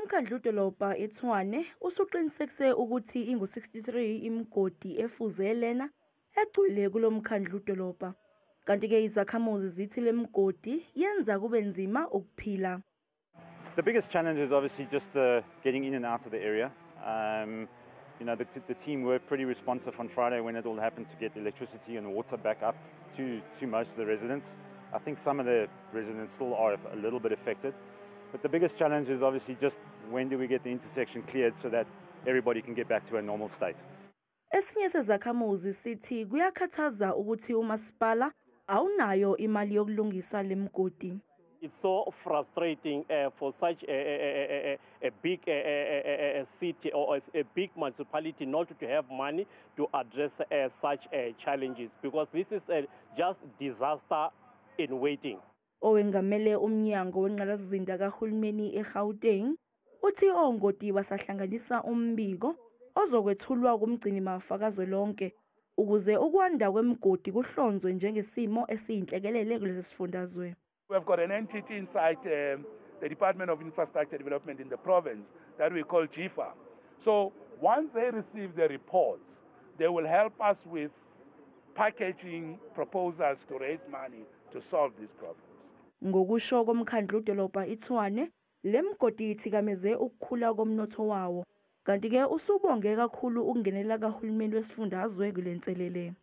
Umkhandlu Dolobha eTshwane usuqinisekise ukuthi ingu-63 imigodi efuze lena egcwele kulomkhandlu dolobha. Kanti-ke izakhamuzi zithi le migodi yenza kube nzima ukuphila. The biggest challenge is obviously just getting in and out of the area. You know, the team were pretty responsive on Friday when it all happened to get electricity and water back up to most of the residents. I think some of the residents still are a little bit affected. But the biggest challenge is obviously just when do we get the intersection cleared so that everybody can get back to a normal state. Esinye sezakhamuzi sithi kuyakhathaza ukuthi umasipala awunayo imali yokulungisa le migodi. It's so frustrating for such a big city or a big municipality not to have money to address such challenges, because this is just disaster in waiting. Owengamele umnyango wenqalasizinda kahulumeni eGauteng uthi ongoti basahlanganisa umbiko ozokwethulwa kumgcini mafa kazwelonke ukuze ukwanda kwemigodi kuhlonzwe njengesimo esiyinhlekelele kulesi sifundazwe. We have got an entity inside the Department of Infrastructure Development in the province that we call GIFA. So once they receive the reports, they will help us with packaging proposals to raise money to solve these problems. Ngokusho komkhandlu dolobha eTshwane, le migodi ithikameze ukukhula komnotho wawo. Kanti ke usubonge kakhulu ukungenela kahulumeni wesifundazwe kulenselele.